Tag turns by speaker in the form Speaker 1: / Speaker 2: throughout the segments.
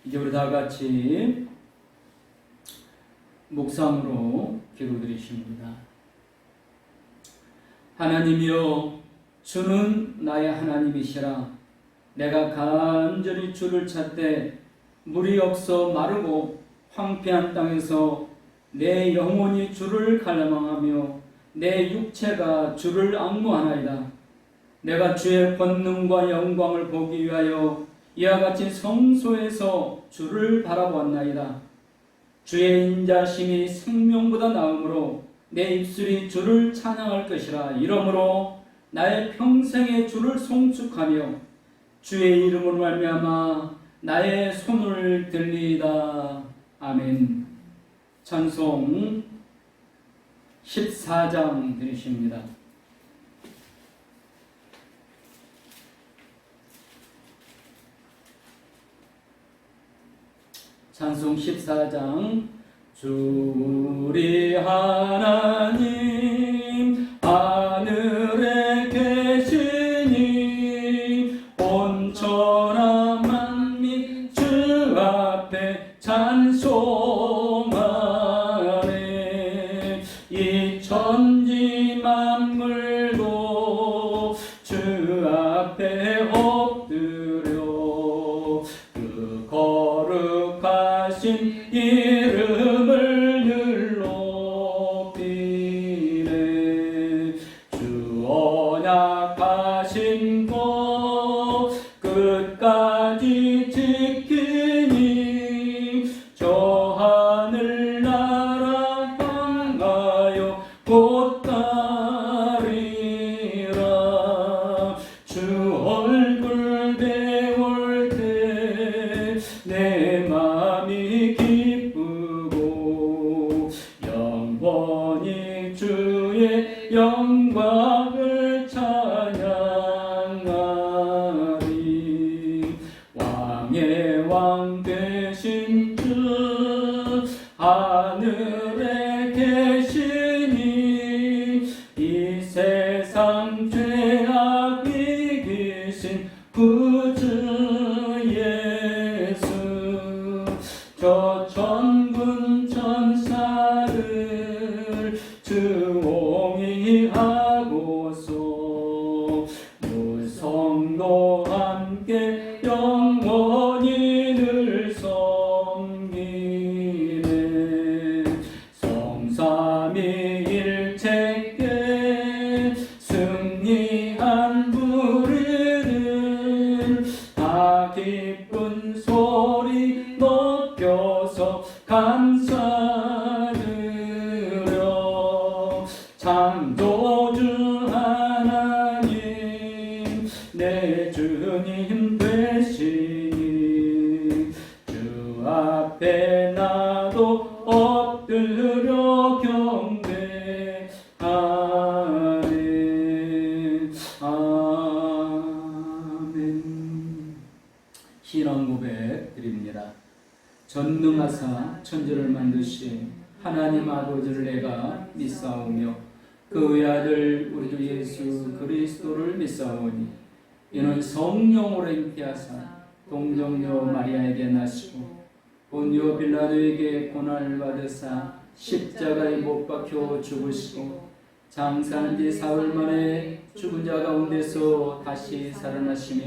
Speaker 1: 이제 우리 다 같이 묵상으로 기도드리십니다. 하나님이여, 주는 나의 하나님이시라. 내가 간절히 주를 찾되 물이 없어 마르고 황폐한 땅에서 내 영혼이 주를 갈망하며 내 육체가 주를 앙모하나이다. 내가 주의 권능과 영광을 보기 위하여 이와 같이 성소에서 주를 바라보았나이다. 주의 인자심이 생명보다 나으므로 내 입술이 주를 찬양할 것이라. 이러므로 나의 평생에 주를 송축하며 주의 이름으로 말미암아 나의 손을 들리이다. 아멘. 찬송 14장 들으십니다. 찬송 14장. 주 우리 하나님 하늘에 계시니 온천하 만민 주 앞에 찬송하네. 이 천지 만물도 주 앞에 엎드려 그 거룩하신 이름을 늘 높이네. 주 언약하신 것 끝까지 지키니 저 하늘나라 향하여 곧 가리라. 주 얼굴 배울 때 내 마음이 기쁘고 영원히 주의 영광을 찬양하리. 왕의 왕 되신 주 하늘에 계시니 이 세상 죄악 이기신 구주 예수. 저 천군 천사를 주옹이하고서 무성도 함께 영원히 늘 섬기네. 성삼위일체께 승리한 우리를 다 기쁜 소리 높여서 감사드려. 창조주 하나님 내 주님 되시니 주 앞에 나도 엎드려 경배하네. 아멘. 신앙 고백 드립니다. 전능하사 천지를 만드신 하나님 아버지를 내가 믿사오며 그 외아들 우리 주 예수 그리스도를 믿사오니 이는 성령으로 잉태하사 동정녀 마리아에게 나시고 본요 빌라도에게 고난을 받으사 십자가에 못 박혀 죽으시고 장사한 지 사흘 만에 죽은 자 가운데서 다시 살아나시며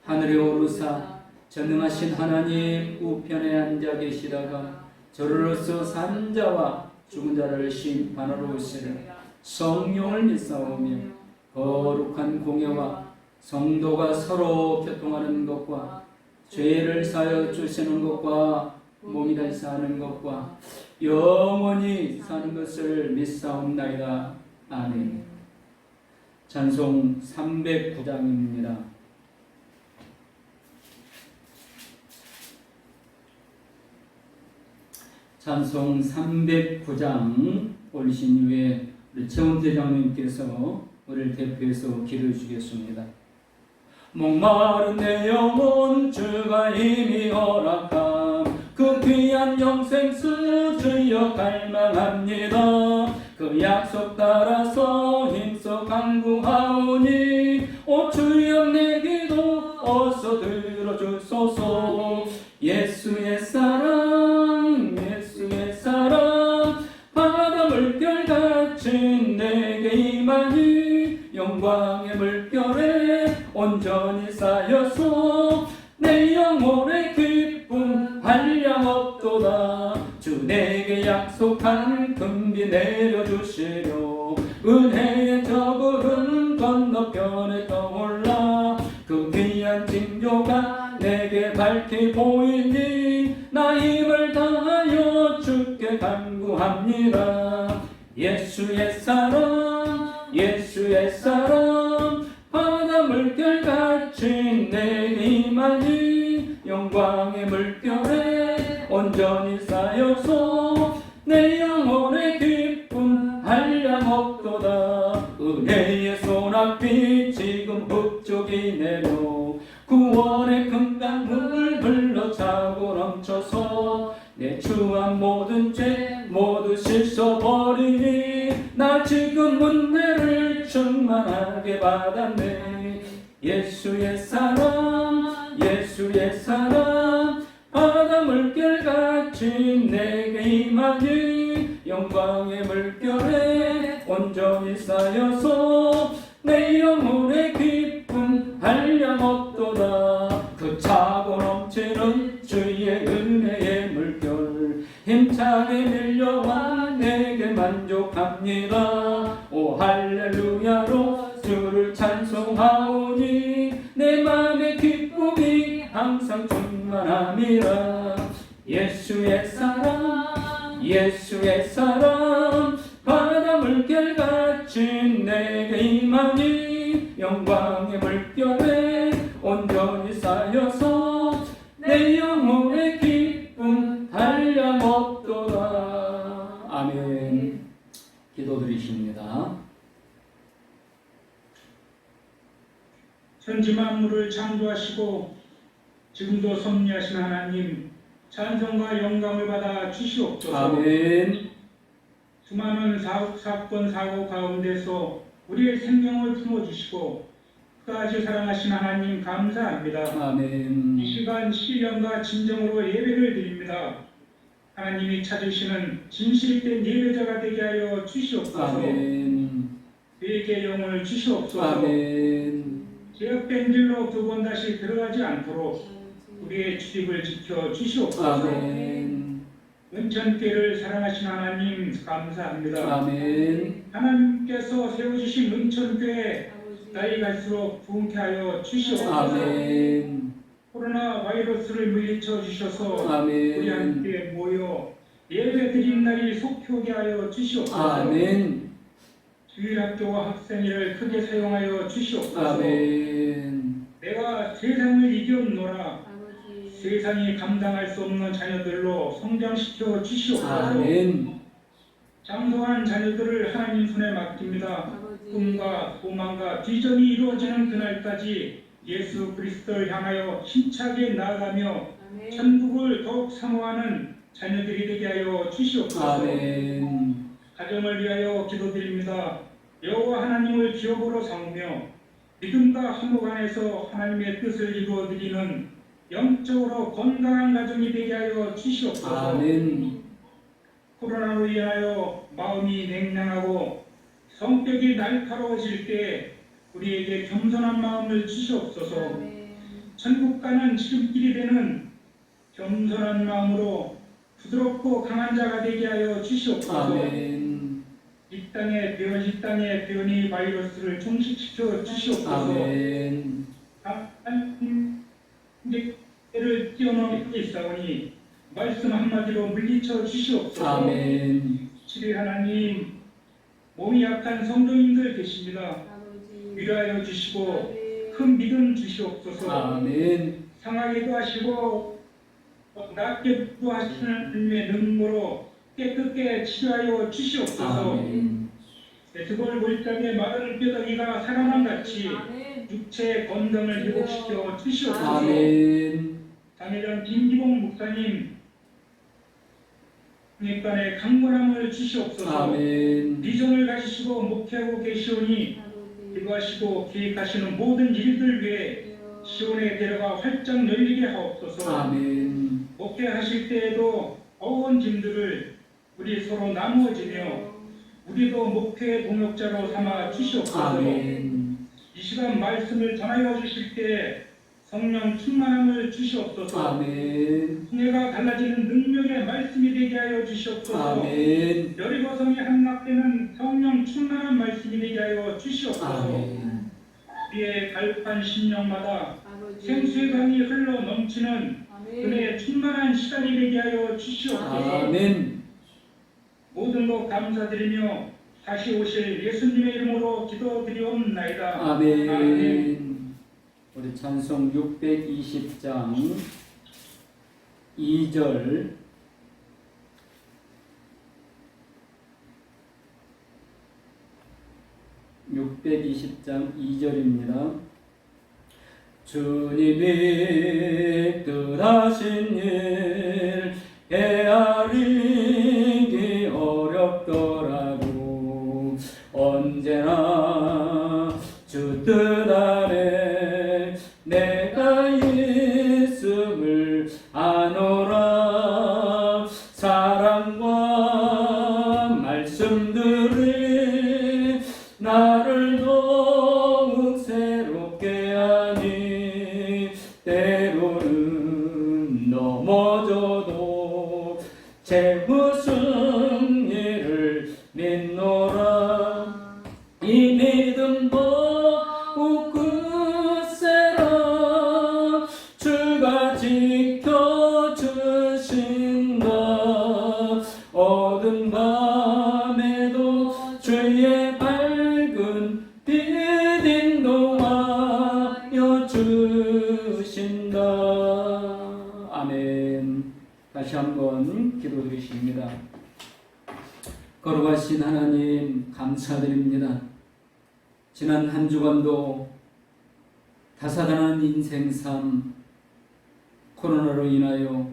Speaker 1: 하늘에 오르사 전능하신 하나님 우편에 앉아 계시다가 저로서 산 자와 죽은 자를 심판하러 오시리라. 성령을 믿사오며 거룩한 공예와 성도가 서로 교통하는 것과 죄를 사하여 주시는 것과 몸이 다시 사는 것과 영원히 사는 것을 믿사옵나이다. 아멘. 찬송 309장입니다. 찬송 309장 올리신 이후에 우리 최원태 장로님께서 우리를 대표해서 기도해 주겠습니다. 목마른 내 영혼 주가 이미 허락함 그 귀한 영생수 주여 갈망합니다. 그 약속 따라서 힘써 간구하오니 오 주여 내 기도 어서 들어주소서. 예수 한량 없도다. 주 내게 약속한 금비 내려주시려. 은혜의 저구름 건너편에 떠올라. 그 귀한 징조가 내게 밝히 보이니 나 힘을 다하여 주께 간구합니다. 예수의 사랑 예수의 사랑 바다 물결같이 내게 임하니 영광의 물결에 온전히 쌓여서 내 영혼의 기쁨 한량 없도다. 은혜의 소낙비 지금 흡족이 내려 구원의 금강물 흘러차고 넘쳐서 내 추한 모든 죄 모두 씻어버리니 나 지금 은혜를 충만하게 받았네. 예수의 사랑 예수의 사랑 바다 물결같이 내게 임하니 영광의 물결에 온전히 쌓여서 내 영혼의 기쁨 한량 없도다. 그 차고 넘치는 주의 은혜의 물결 힘차게 밀려와 내게 만족합니다. 오 할렐루야로 주를 찬송하오니 내 맘의 기쁨이 항상 충만함이라. 예수의 사랑 예수의 사랑 바다 물결같이 내게 임하니 영광의 물결에 온전히 쌓여서 내 영혼의 기쁨 한량 없도다. 아멘. 기도드리십니다.
Speaker 2: 천지 만물을 창조하시고 지금도 섭리하신 하나님, 찬송과 영광을 받아 주시옵소서.
Speaker 1: 아멘.
Speaker 2: 수많은 사건 사고 가운데서 우리의 생명을 품어주시고 끝까지 사랑하신 하나님 감사합니다.
Speaker 1: 아멘.
Speaker 2: 이 시간 신령과 진정으로 예배를 드립니다. 하나님이 찾으시는 진실된 예배자가 되게 하여 주시옵소서.
Speaker 1: 아멘.
Speaker 2: 우리에게 영을 주시옵소서.
Speaker 1: 아멘.
Speaker 2: 제약된 길로 두 번 다시 들어가지 않도록 우리의 출입을 지켜 주시옵소서.
Speaker 1: 아멘.
Speaker 2: 은천교회를 사랑하신 하나님 감사합니다.
Speaker 1: 아멘.
Speaker 2: 하나님께서 세워주신 은천교회 나이 갈수록 부흥케 하여 주시옵소서.
Speaker 1: 아멘.
Speaker 2: 코로나 바이러스를 물리쳐 주셔서
Speaker 1: 아멘.
Speaker 2: 우리 함께 모여 예배 드린 날이 속히 하여 주시옵소서.
Speaker 1: 아멘.
Speaker 2: 주일학교와 학생회를 크게 사용하여 주시옵소서.
Speaker 1: 아멘.
Speaker 2: 내가 세상을 이겼노라. 세상이 감당할 수 없는 자녀들로 성장시켜 주시옵소서.
Speaker 1: 아멘.
Speaker 2: 장성한 자녀들을 하나님 손에 맡깁니다. 꿈과 소망과 비전이 이루어지는 그날까지 예수 그리스도를 향하여 힘차게 나아가며 천국을 더욱 사모하는 자녀들이 되게 하여 주시옵소서.
Speaker 1: 아멘.
Speaker 2: 가정을 위하여 기도드립니다. 여호와 하나님을 기업으로 삼으며 믿음과 화목 안에서 하나님의 뜻을 이루어드리는 영적으로 건강한 가정이 되게 하여 주시옵소서.
Speaker 1: 아멘.
Speaker 2: 코로나로 인하여 마음이 냉랭하고 성격이 날카로워질 때 우리에게 겸손한 마음을 주시옵소서. 천국 가는 지름길이 되는 겸손한 마음으로 부드럽고 강한 자가 되게 하여 주시옵소서.
Speaker 1: 아멘.
Speaker 2: 이 땅의 변이 바이러스를 종식시켜 주시옵소서.
Speaker 1: 아멘.
Speaker 2: 한계를 뛰어넘고 있사오니 말씀 한마디로 물리쳐 주시옵소서.
Speaker 1: 아멘.
Speaker 2: 7일 하나님, 몸이 약한 성도님들 계십니다. 위로하여 주시고 큰 믿음 주시옵소서.
Speaker 1: 아멘.
Speaker 2: 상하게도 하시고 낫게도 하시는 하나님의 능력으로 깨끗게 치료하여 주시옵소서.
Speaker 1: 아멘.
Speaker 2: 에스볼 골짜기에 마른 뼈다귀가 살아난 같이 육체의 건강을 회복시켜 주시옵소서.
Speaker 1: 아멘.
Speaker 2: 장회장 김기봉 목사님 국립관에 강건함을 주시옵소서.
Speaker 1: 아멘.
Speaker 2: 비전을 가지시고 목회하고 계시오니 기도하시고 계획하시는 모든 일들 위해 시온에 데려가 활짝 열리게 하옵소서.
Speaker 1: 아멘.
Speaker 2: 목회하실 때에도 어려운 짐들을 우리 서로 나누어지며 우리도 목회의 동역자로 삼아 주시옵소서.
Speaker 1: 아멘.
Speaker 2: 이 시간 말씀을 전하여 주실 때 성령 충만함을 주시옵소서.
Speaker 1: 아멘.
Speaker 2: 홍해가 갈라지는 능력의 말씀이 되게 하여 주시옵소서.
Speaker 1: 아멘.
Speaker 2: 여리고성이 함락되는 성령 충만한 말씀이 되게 하여 주시옵소서.
Speaker 1: 아멘.
Speaker 2: 우리의 갈급한 심령마다
Speaker 3: 아버지.
Speaker 2: 생수의 강이 흘러 넘치는
Speaker 3: 아멘.
Speaker 2: 은혜의 충만한 시간이 되게 하여 주시옵소서.
Speaker 1: 아멘.
Speaker 2: 모든 것 감사드리며 다시 오실 예수님의 이름으로 기도드리옵나이다.
Speaker 1: 아멘. 우리 찬송 620장 2절 620장 2절입니다. 주님이 뜻하신 일 헤아리기 어렵더라도 언제나 주 뜻 아래 내가 있음을 아노라. 사랑과 말씀들이 나를 더욱 새롭게 하니 때로는 넘어져도 제 무슨 일을 믿노라. 이 믿음 더욱 굳세라. 주가 지켜주신다. 어두운 밤에도 주의 밝은 빛 인도하여 주신다. 아멘. 다시 한번 기도드리십니다. 거룩하신 하나님 감사드립니다. 지난 한 주간도 다사다난 인생삶, 코로나로 인하여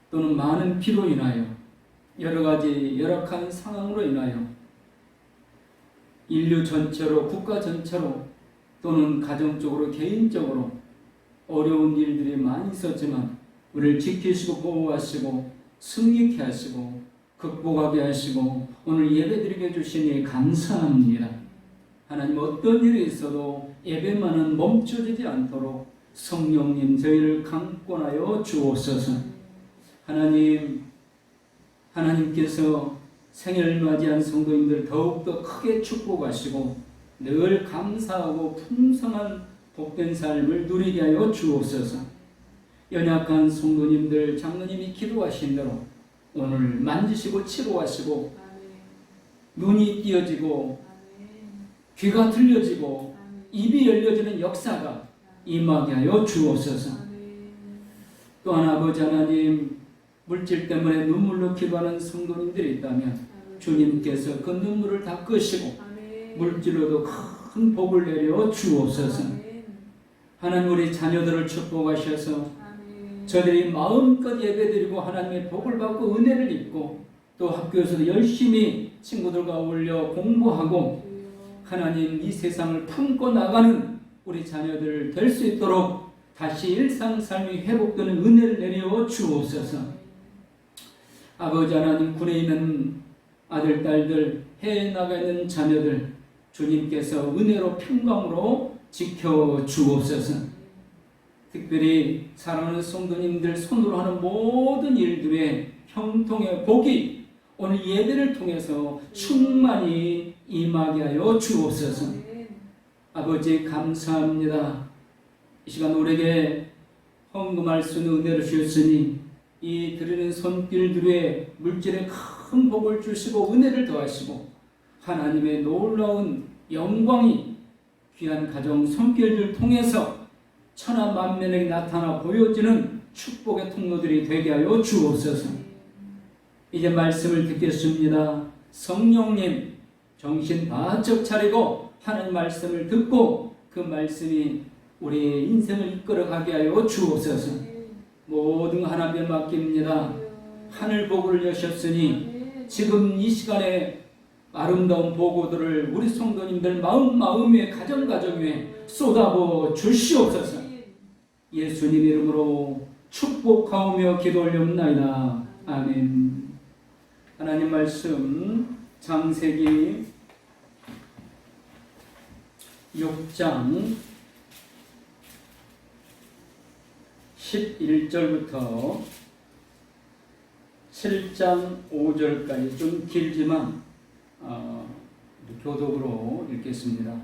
Speaker 1: 또는 많은 비로 인하여 여러 가지 열악한 상황으로 인하여 인류 전체로, 국가 전체로 또는 가정적으로, 개인적으로 어려운 일들이 많이 있었지만 우리를 지키시고 보호하시고 승리케 하시고 극복하게 하시고 오늘 예배드리게 주시니 감사합니다. 하나님, 어떤 일이 있어도 예배만은 멈춰지지 않도록 성령님 저희를 강권하여 주옵소서. 하나님께서 생일을 맞이한 성도님들 더욱더 크게 축복하시고 늘 감사하고 풍성한 복된 삶을 누리게 하여 주옵소서. 연약한 성도님들, 장로님이 기도하신 대로 오늘 만지시고 치료하시고 눈이 띄어지고 귀가 들려지고 입이 열려지는 역사가 임하게 하여 주옵소서. 또한 아버지 하나님, 물질 때문에 눈물로 기도하는 성도님들이 있다면 주님께서 그 눈물을 닦으시고 물질로도 큰 복을 내려 주옵소서. 하나님, 우리 자녀들을 축복하셔서 저들이 마음껏 예배드리고 하나님의 복을 받고 은혜를 입고 또 학교에서도 열심히 친구들과 어울려 공부하고 하나님 이 세상을 품고 나가는 우리 자녀들 될 수 있도록 다시 일상 삶이 회복되는 은혜를 내려 주옵소서. 아버지 하나님, 군에 있는 아들, 딸들, 해외에 나가 있는 자녀들 주님께서 은혜로 평강으로 지켜 주옵소서. 특별히 사랑하는 성도님들 손으로 하는 모든 일들의 형통의 복이 오늘 예배를 통해서 충만히 임하게 하여 주옵소서. 아버지 감사합니다. 이 시간 우리에게 헌금할 수 있는 은혜를 주셨으니 이 드리는 손길들의 물질에 큰 복을 주시고 은혜를 더하시고 하나님의 놀라운 영광이 귀한 가정 손길들 통해서 천하 만민에게 나타나 보여지는 축복의 통로들이 되게 하여 주옵소서. 이제 말씀을 듣겠습니다. 성령님 정신 바짝 차리고 하나님 말씀을 듣고 그 말씀이 우리의 인생을 이끌어가게 하여 주옵소서. 모든 하나님께 맡깁니다. 하늘 복을 여셨으니 지금 이 시간에 아름다운 보고들을 우리 성도님들 마음 위에 가정 위에 쏟아부어 주시옵소서. 예수님 이름으로 축복하오며 기도 올려옵나이다. 아멘. 하나님 말씀 창세기 6장 11절부터 7장 5절까지 좀 길지만 교독으로 읽겠습니다.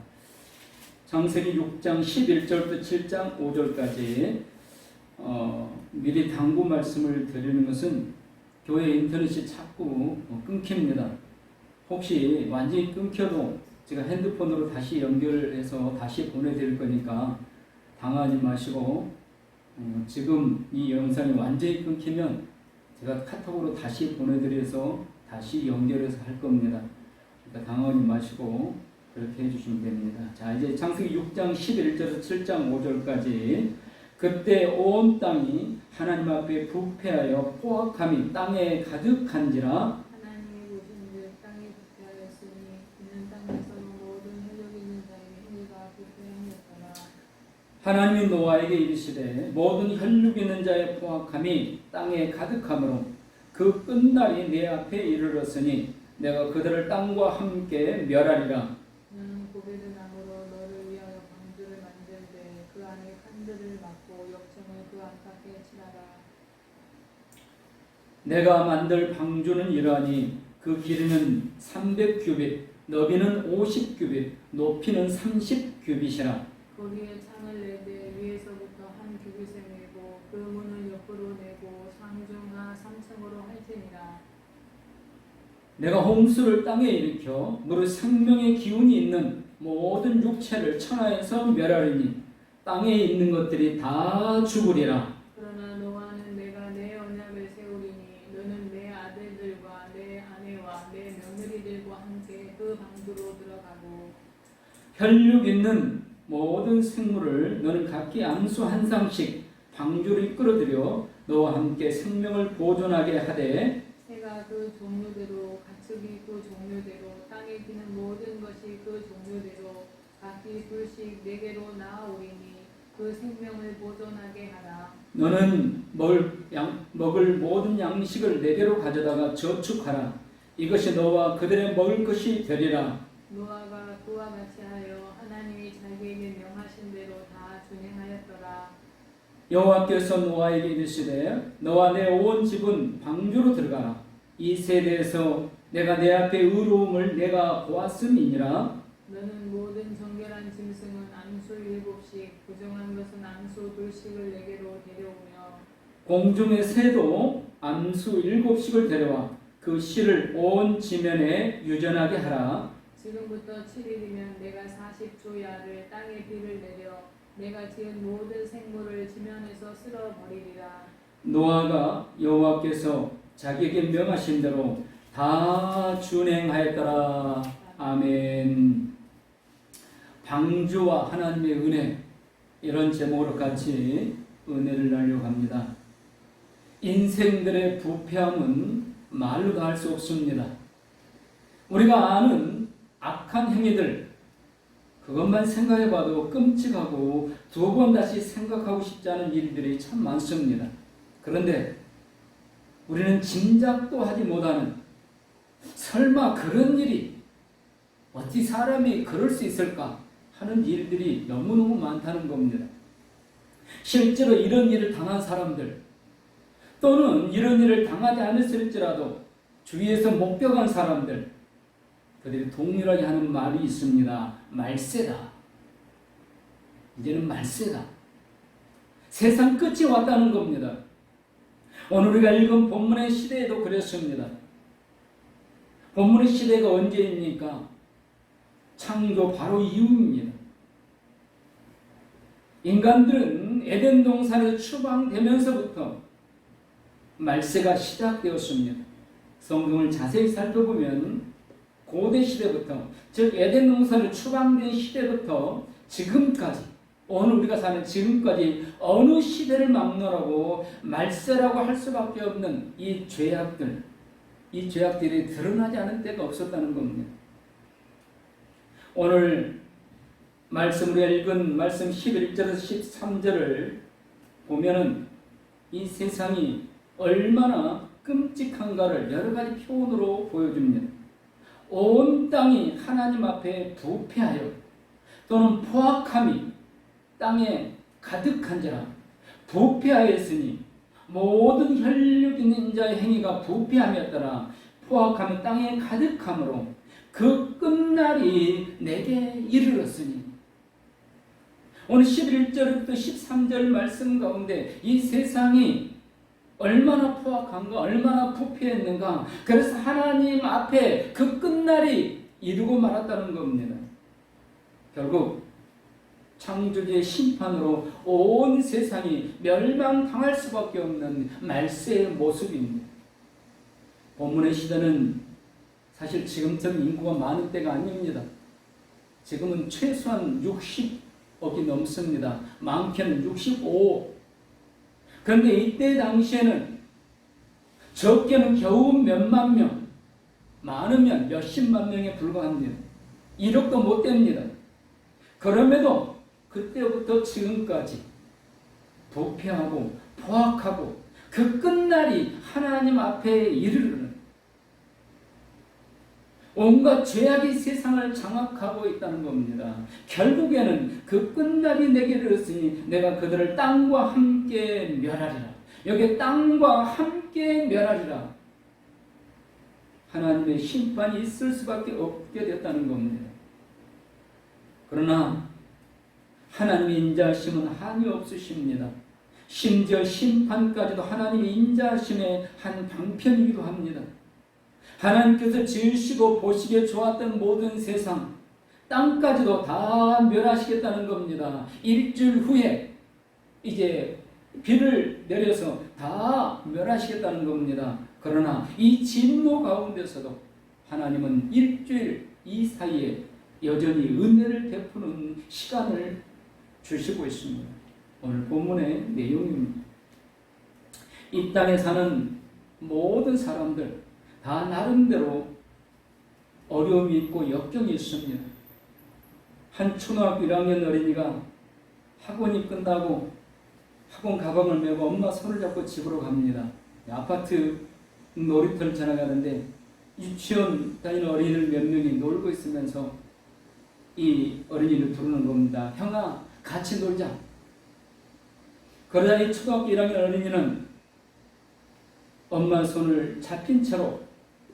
Speaker 1: 창세기 6장 11절부터 7장 5절까지 미리 당부 말씀을 드리는 것은 교회 인터넷이 자꾸 끊깁니다. 혹시 완전히 끊겨도 제가 핸드폰으로 다시 연결해서 다시 보내드릴 거니까 당하지 마시고 지금 이 영상이 완전히 끊기면 제가 카톡으로 다시 보내드려서 다시 연결해서 할 겁니다. 그러니까 당하지 마시고 그렇게 해주시면 됩니다. 자, 이제 창세기 6장 11절에서 7장 5절까지 그때 온 땅이 하나님 앞에 부패하여 포악함이 땅에 가득한지라
Speaker 3: 하나님이 보신즉 땅이 부패하였으니 이는 땅에서 모든 혈육 있는 자의 행위가 부패하였더라.
Speaker 1: 하나님이 노아에게 이르시되 모든 혈육 있는 자의 포악함이 땅에 가득하므로 그 끝날이 내 앞에 이르렀으니 내가 그들을 땅과 함께 멸하리라.
Speaker 3: 너는 고베드 나무로 너를 위하여 방주를 만들되 그 안에 칸들을 막고 역청을 그 안팎에 칠하라.
Speaker 1: 내가 만들 방주는 이러하니 그 길이는 300규빗, 너비는 50규빗, 높이는 30규빗이라.
Speaker 3: 거기에 창을 내되 위에서부터 한 규빗을 내고 그 문을 옆으로 내고 상중하 3층으로 할지니라.
Speaker 1: 내가 홍수를 땅에 일으켜 무릇 생명의 기운이 있는 모든 육체를 천하에서 멸하리니 땅에 있는 것들이 다 죽으리라.
Speaker 3: 그러나 노아는 내가 내 언약을 세우리니 너는 내 아들들과 내 아내와 내 며느리들과 함께 그 방주로 들어가고
Speaker 1: 혈육 있는 모든 생물을 너는 각기 암수 한 쌍씩 방주로 이끌어들여 너와 함께 생명을 보존하게 하되
Speaker 3: 새가 그 종류대로 가축이 그 종류대로 땅에 기는 모든 것이 그 종류대로 각기 둘씩 네개로 나아오리니 그 생명을 보존하게 하라.
Speaker 1: 너는 먹을 모든 양식을 네개로 가져다가 저축하라. 이것이 너와 그들의 먹을 것이 되리라.
Speaker 3: 노아가 그와 같이 하여 하나님이 자기에게 명하신 대로 다 준행하였더라.
Speaker 1: 여호와께서 노아에게 이르시되 너와 내 온 집은 방주로 들어가라. 이 세대에서 내가 내 앞에 의로움을 내가 보았음이니라.
Speaker 3: 너는 모든 정결한 짐승은 암수 7씩 부정한 것은 암수 2씩을 네개로 데려오며
Speaker 1: 공중의 새도 암수 7씩을 데려와 그 씨를 온 지면에 유전하게 하라.
Speaker 3: 지금부터 7일이면 내가 40주야를 땅에 비를 내려 내가 지은 모든 생물을 지면에서 쓸어버리리라.
Speaker 1: 노아가 여호와께서 자기에게 명하신 대로 다 준행하였더라. 아멘. 방주와 하나님의 은혜, 이런 제목으로 같이 은혜를 나누려고 합니다. 인생들의 부패함은 말로도 할 수 없습니다. 우리가 아는 악한 행위들, 그것만 생각해봐도 끔찍하고 두 번 다시 생각하고 싶지 않은 일들이 참 많습니다. 그런데 우리는 짐작도 하지 못하는, 설마 그런 일이 어찌 사람이 그럴 수 있을까 하는 일들이 너무너무 많다는 겁니다. 실제로 이런 일을 당한 사람들, 또는 이런 일을 당하지 않았을지라도 주위에서 목격한 사람들, 그들이 동일하게 하는 말이 있습니다. 말세다. 이제는 말세다. 세상 끝이 왔다는 겁니다. 오늘 우리가 읽은 본문의 시대에도 그랬습니다. 본문의 시대가 언제입니까? 창조 바로 이후입니다. 인간들은 에덴 동산에 추방되면서부터 말세가 시작되었습니다. 성경을 자세히 살펴보면 고대 시대부터, 즉 에덴 동산을 추방된 시대부터 지금까지, 오늘 우리가 사는 지금까지 어느 시대를 막론하고 말세라고 할 수밖에 없는 이 죄악들, 이 죄악들이 드러나지 않은 때가 없었다는 겁니다. 오늘 말씀, 우리가 읽은 말씀 11절에서 13절을 보면은 이 세상이 얼마나 끔찍한가를 여러 가지 표현으로 보여줍니다. 온 땅이 하나님 앞에 부패하여 또는 포악함이 땅에 가득한지라. 부패하였으니 모든 혈육 있는 자의 행위가 부패함에 따라 포악함이 땅에 가득함으로 그 끝날이 내게 이르렀으니. 오늘 11절부터 13절 말씀 가운데 이 세상이 얼마나 포악한가, 얼마나 부패했는가. 그래서 하나님 앞에 그 끝날이 이루고 말았다는 겁니다. 결국 창조주의 심판으로 온 세상이 멸망당할 수밖에 없는 말세의 모습입니다. 본문의 시대는 사실 지금처럼 인구가 많은 때가 아닙니다. 지금은 최소한 60억이 넘습니다. 많게는 65억. 그런데 이때 당시에는 적게는 겨우 몇만 명, 많으면 몇십만 명에 불과합니다. 1억도 못 됩니다. 그럼에도 그때부터 지금까지 부패하고 포악하고 그 끝날이 하나님 앞에 이르르는 온갖 죄악이 세상을 장악하고 있다는 겁니다. 결국에는 그 끝날이 내게 이르렀으니 내가 그들을 땅과 함께 멸하리라. 여기 땅과 함께 멸하리라. 하나님의 심판이 있을 수밖에 없게 됐다는 겁니다. 그러나 하나님의 인자하심은 한이 없으십니다. 심지어 심판까지도 하나님의 인자하심의 한 방편이기도 합니다. 하나님께서 지으시고 보시기에 좋았던 모든 세상, 땅까지도 다 멸하시겠다는 겁니다. 일주일 후에 이제 비를 내려서 다 멸하시겠다는 겁니다. 그러나 이 진노 가운데서도 하나님은 일주일 이 사이에 여전히 은혜를 베푸는 시간을 주시고 있습니다. 오늘 본문의 내용입니다. 이 땅에 사는 모든 사람들 다 나름대로 어려움이 있고 역경이 있습니다. 한 초등학교 1학년 어린이가 학원이 끝나고 학원 가방을 메고 엄마 손을 잡고 집으로 갑니다. 아파트 놀이터를 지나가는데 유치원 다니는 어린이들 몇 명이 놀고 있으면서 이 어린이를 부르는 겁니다. 형아, 같이 놀자. 그러자 이 초등학교 1학년 어린이는 엄마 손을 잡힌 채로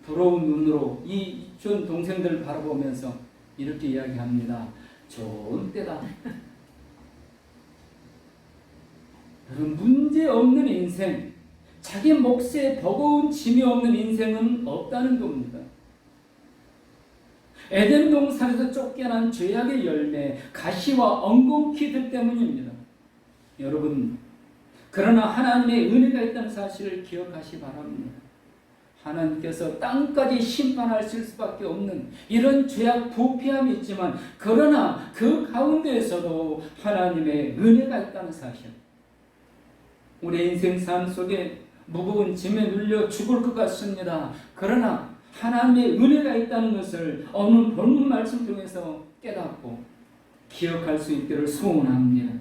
Speaker 1: 부러운 눈으로 이 유치원 동생들을 바라보면서 이렇게 이야기합니다. 좋은 때다. 문제 없는 인생, 자기 몫에 버거운 짐이 없는 인생은 없다는 겁니다. 에덴 동산에서 쫓겨난 죄악의 열매, 가시와 엉겅퀴들 때문입니다. 여러분, 그러나 하나님의 은혜가 있다는 사실을 기억하시 바랍니다. 하나님께서 땅까지 심판하실 수밖에 없는 이런 죄악 부패함이 있지만 그러나 그 가운데에서도 하나님의 은혜가 있다는 사실. 우리 인생 삶 속에 무거운 짐에 눌려 죽을 것 같습니다. 그러나 하나님의 은혜가 있다는 것을 오늘 본문 말씀 중에서 깨닫고 기억할 수 있기를 소원합니다.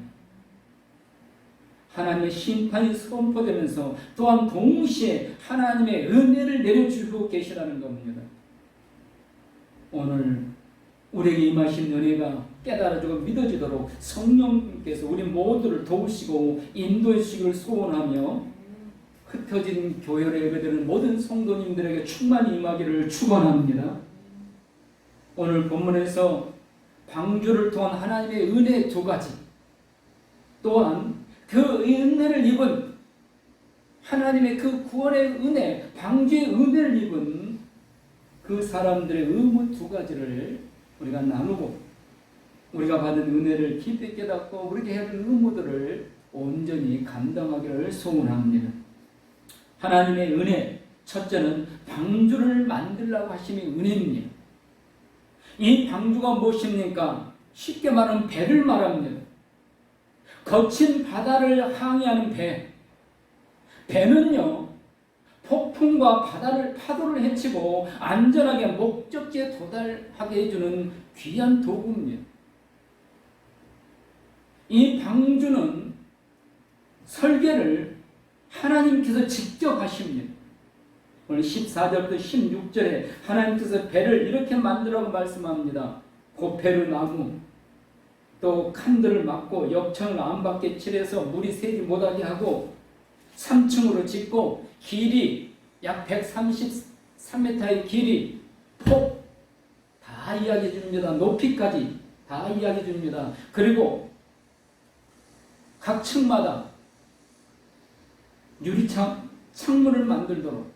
Speaker 1: 하나님의 심판이 선포되면서 또한 동시에 하나님의 은혜를 내려주고 계시라는 겁니다. 오늘 우리에게 임하신 은혜가 깨달아지고 믿어지도록 성령님께서 우리 모두를 도우시고 인도해 주시기를 소원하며 흩어진 교회를 예배드리는 모든 성도님들에게 충만히 임하기를 축원합니다. 오늘 본문에서 방주를 통한 하나님의 은혜 두 가지, 또한 그 은혜를 입은 하나님의 그 구원의 은혜, 방주의 은혜를 입은 그 사람들의 의무 두 가지를 우리가 나누고 우리가 받은 은혜를 깊이 깨닫고 우리에게 해야 할 의무들을 온전히 감당하기를 소원합니다. 하나님의 은혜, 첫째는 방주를 만들라고 하심이 은혜입니다. 이 방주가 무엇입니까? 쉽게 말하면 배를 말합니다. 거친 바다를 항해하는 배. 배는요, 폭풍과 파도를 헤치고 안전하게 목적지에 도달하게 해주는 귀한 도구입니다. 이 방주는 설계를 하나님께서 직접 하십니다. 오늘 14절부터 16절에 하나님께서 배를 이렇게 만들라고 말씀합니다. 그 배를 나무, 또 칸들을 막고 역청을 안밖에 칠해서 물이 새지 못하게 하고 3층으로 짓고 길이 약 133m의 길이 폭 다 이야기해 줍니다. 높이까지 다 이야기해 줍니다. 그리고 각 층마다 창문을 만들도록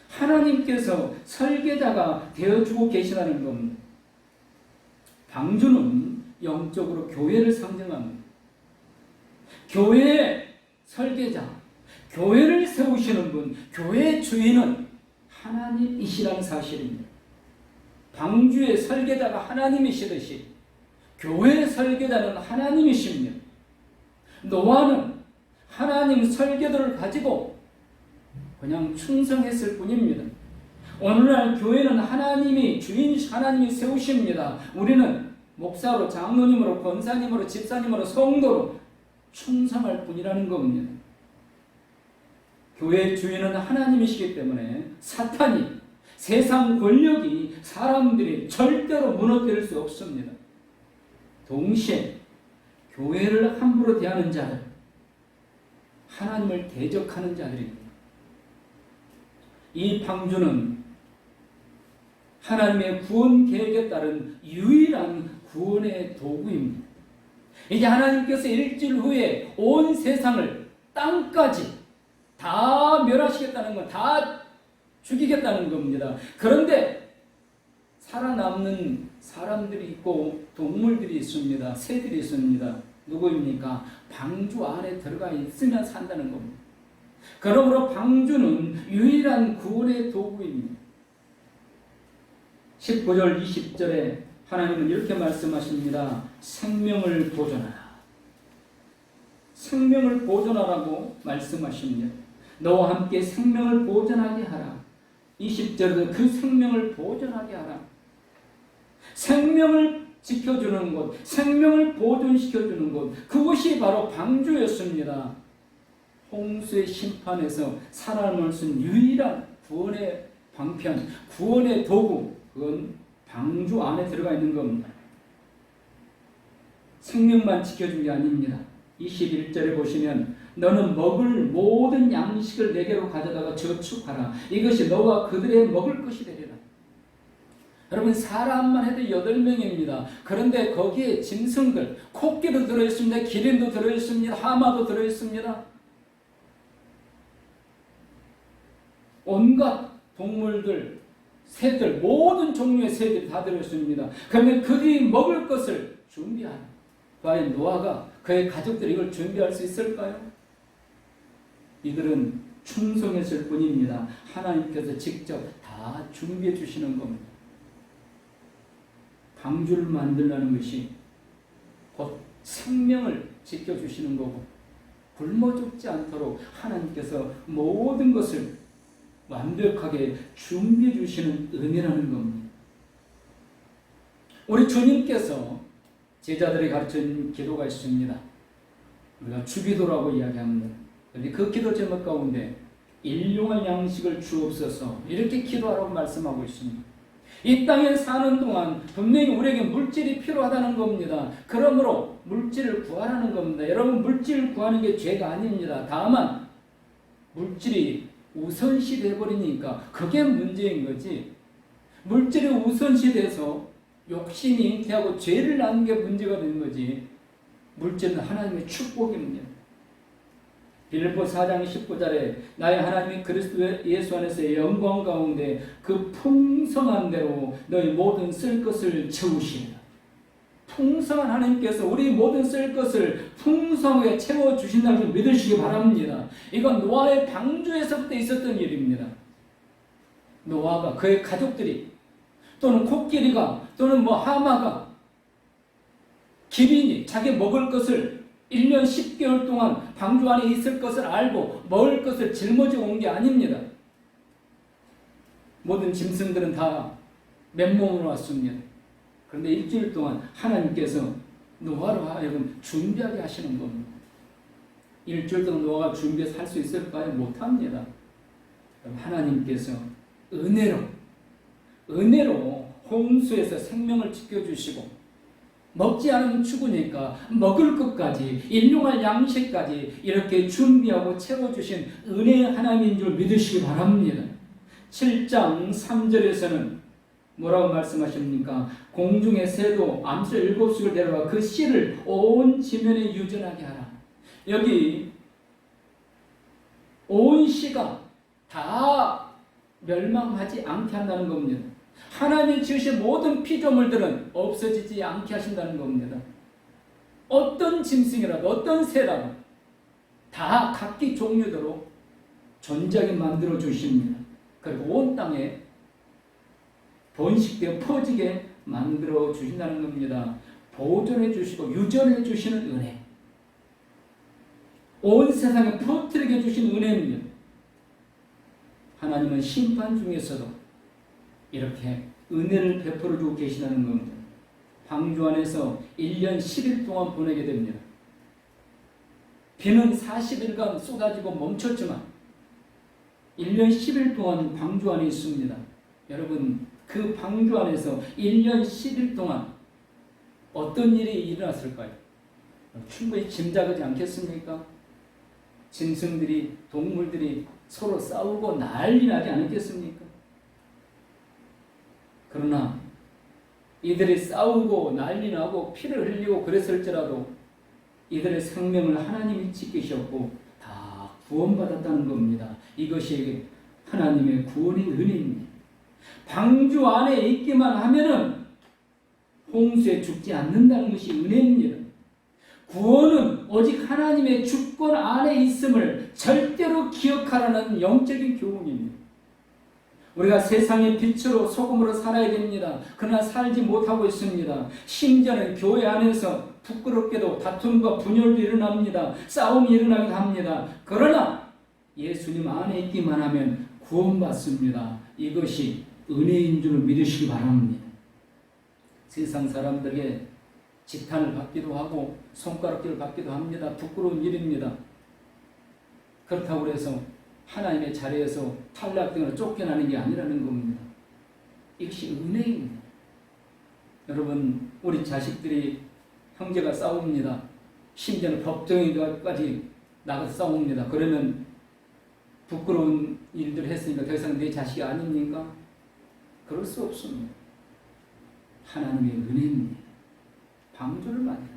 Speaker 1: 하나님께서 설계자가 되어주고 계시다는 겁니다. 방주는 영적으로 교회를 상징합니다. 교회의 설계자, 교회를 세우시는 분, 교회의 주인은 하나님이시라는 사실입니다. 방주의 설계자가 하나님이시듯이 교회의 설계자는 하나님이십니다. 노아는 하나님 설계도를 가지고 그냥 충성했을 뿐입니다. 오늘날 교회는 하나님이 주인, 하나님이 세우십니다. 우리는 목사로, 장로님으로, 권사님으로, 집사님으로, 성도로 충성할 뿐이라는 겁니다. 교회의 주인은 하나님이시기 때문에 사탄이, 세상 권력이, 사람들이 절대로 무너뜨릴 수 없습니다. 동시에 교회를 함부로 대하는 자들, 하나님을 대적하는 자들입니다. 이 방주는 하나님의 구원 계획에 따른 유일한 구원의 도구입니다. 이제 하나님께서 일주일 후에 온 세상을, 땅까지 다 멸하시겠다는 것, 다 죽이겠다는 겁니다. 그런데 살아남는 사람들이 있고 동물들이 있습니다. 새들이 있습니다. 누구입니까? 방주 안에 들어가 있으면 산다는 겁니다. 그러므로 방주는 유일한 구원의 도구입니다. 19절 20절에 하나님은 이렇게 말씀하십니다. 생명을 보존하라. 생명을 보존하라고 말씀하십니다. 너와 함께 생명을 보존하게 하라. 20절에도 그 생명을 보존하게 하라. 생명을 지켜주는 곳, 생명을 보존시켜주는 곳, 그것이 바로 방주였습니다. 홍수의 심판에서 살아남을 수 있는 유일한 구원의 방편, 구원의 도구, 그건 방주 안에 들어가 있는 겁니다. 생명만 지켜준 게 아닙니다. 21절에 보시면 너는 먹을 모든 양식을 내게로 가져다가 저축하라. 이것이 너와 그들의 먹을 것이 되리라. 여러분, 사람만 해도 8명입니다. 그런데 거기에 짐승들, 코끼리도 들어있습니다. 기린도 들어있습니다. 하마도 들어있습니다. 온갖 동물들, 새들, 모든 종류의 새들이 다 들어있습니다. 그러면 그들이 먹을 것을 준비하라. 과연 노아가, 그의 가족들이 이걸 준비할 수 있을까요? 이들은 충성했을 뿐입니다. 하나님께서 직접 다 준비해 주시는 겁니다. 방주를 만들라는 것이 곧 생명을 지켜주시는 거고, 굶어 죽지 않도록 하나님께서 모든 것을 완벽하게 준비해 주시는 은혜라는 겁니다. 우리 주님께서 제자들이 가르친 기도가 있습니다. 우리가 주기도라고 이야기합니다. 그 기도 제목 가운데 일용할 양식을 주옵소서, 이렇게 기도하라고 말씀하고 있습니다. 이 땅에 사는 동안 분명히 우리에게 물질이 필요하다는 겁니다. 그러므로 물질을 구하라는 겁니다. 여러분, 물질을 구하는 게 죄가 아닙니다. 다만 물질이 우선시 돼버리니까 그게 문제인 거지, 물질이 우선시 돼서 욕심이 잉태하고 죄를 낳는 게 문제가 되는 거지, 물질은 하나님의 축복입니다. 빌립보 4장 19절에 나의 하나님이 그리스도 예수 안에서의 영광 가운데 그 풍성한 대로 너희 모든 쓸 것을 채우시리라. 풍성한 하나님께서 우리 모든 쓸 것을 풍성하게 채워주신다는 걸 믿으시기 바랍니다. 이건 노아의 방주에서부터 있었던 일입니다. 노아가, 그의 가족들이, 또는 코끼리가, 또는 하마가, 기린이 자기 먹을 것을 1년 10개월 동안 방주 안에 있을 것을 알고 먹을 것을 짊어지고 온 게 아닙니다. 모든 짐승들은 다 맨몸으로 왔습니다. 그런데 일주일 동안 하나님께서 노아로 하여금 준비하게 하시는 겁니다. 일주일 동안 노아가 준비해서 할 수 있을까요? 못합니다. 하나님께서 은혜로 홍수에서 생명을 지켜주시고 먹지 않으면 죽으니까 먹을 것까지 일용할 양식까지 이렇게 준비하고 채워주신 은혜의 하나님인 줄 믿으시기 바랍니다. 7장 3절에서는 뭐라고 말씀하십니까? 공중의 새도 암새 7씩을 데려와 그 씨를 온 지면에 유전하게 하라. 여기 온 씨가 다 멸망하지 않게 한다는 겁니다. 하나님이 지으신 모든 피조물들은 없어지지 않게 하신다는 겁니다. 어떤 짐승이라도 어떤 새라도 다 각기 종류대로 존재하게 만들어 주십니다. 그리고 온 땅에 번식되어 퍼지게 만들어 주신다는 겁니다. 보존해 주시고 유전해 주시는 은혜, 온 세상에 퍼뜨리게 주신 은혜입니다. 하나님은 심판 중에서도 이렇게 은혜를 베풀어 주고 계시다는 겁니다. 방주 안에서 1년 10일 동안 보내게 됩니다. 비는 40일간 쏟아지고 멈췄지만 1년 10일 동안 방주 안에 있습니다. 여러분, 그 방주 안에서 1년 10일 동안 어떤 일이 일어났을까요? 충분히 짐작하지 않겠습니까? 짐승들이, 동물들이 서로 싸우고 난리 나지 않았겠습니까? 그러나 이들이 싸우고 난리 나고 피를 흘리고 그랬을지라도 이들의 생명을 하나님이 지키셨고 다 구원받았다는 겁니다. 이것이 하나님의 구원의 은혜입니다. 방주 안에 있기만 하면은 홍수에 죽지 않는다는 것이 은혜입니다. 구원은 오직 하나님의 주권 안에 있음을 절대로 기억하라는 영적인 교훈입니다. 우리가 세상의 빛으로 소금으로 살아야 됩니다. 그러나 살지 못하고 있습니다. 심지어는 교회 안에서 부끄럽게도 다툼과 분열도 일어납니다. 싸움이 일어나기도 합니다. 그러나 예수님 안에 있기만 하면 구원받습니다. 이것이 은혜인 줄 믿으시기 바랍니다. 세상 사람들에게 지탄을 받기도 하고 손가락질을 받기도 합니다. 부끄러운 일입니다. 그렇다고 해서 하나님의 자리에서 탈락되거나 쫓겨나는 게 아니라는 겁니다. 이것이 은혜입니다. 여러분, 우리 자식들이 형제가 싸웁니다. 심지어는 법정에까지 나가서 싸웁니다. 그러면 부끄러운 일들을 했으니까 더 이상 내 자식이 아닙니까? 그럴 수 없습니다. 하나님의 은혜입니다. 방주를 만든다.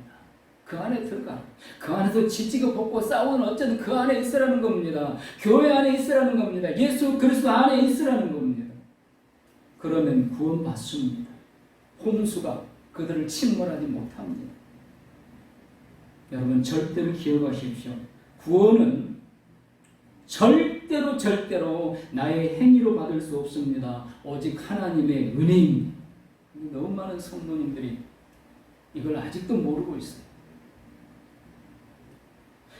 Speaker 1: 그 안에 들어가. 그 안에서 지지고 볶고 싸우는 어쨌든 그 안에 있으라는 겁니다. 교회 안에 있으라는 겁니다. 예수 그리스도 안에 있으라는 겁니다. 그러면 구원받습니다. 홍수가 그들을 침몰하지 못합니다. 여러분, 절대로 기억하십시오. 구원은 절대로 나의 행위로 받을 수 없습니다. 오직 하나님의 은혜입니다. 너무 많은 성도님들이 이걸 아직도 모르고 있어요.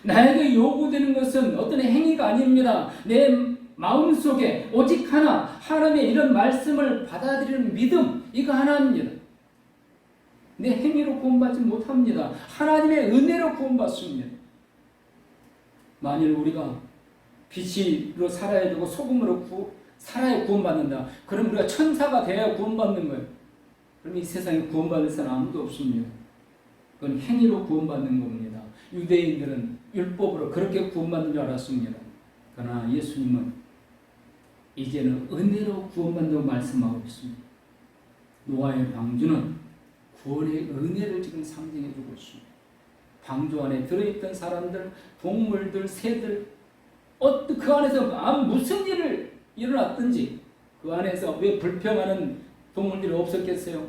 Speaker 1: 나에게 요구되는 것은 어떤 행위가 아닙니다. 내 마음속에 오직 하나님의 이런 말씀을 받아들이는 믿음, 이거 하나입니다. 내 행위로 구원받지 못합니다. 하나님의 은혜로 구원받습니다. 만일 우리가 빛으로 살아야 되고 소금으로 살아야 구원받는다. 그럼 우리가 천사가 돼야 구원받는 거예요. 그럼 이 세상에 구원받을 사람 아무도 없습니다. 그건 행위로 구원받는 겁니다. 유대인들은 율법으로 그렇게 구원받는 줄 알았습니다. 그러나 예수님은 이제는 은혜로 구원받는다고 말씀하고 있습니다. 노아의 방주는 구원의 은혜를 지금 상징해주고 있습니다. 방주 안에 들어있던 사람들, 동물들, 새들, 그 안에서 무슨 일을 일어났든지 그 안에서 왜 불평하는 동물들이 없었겠어요?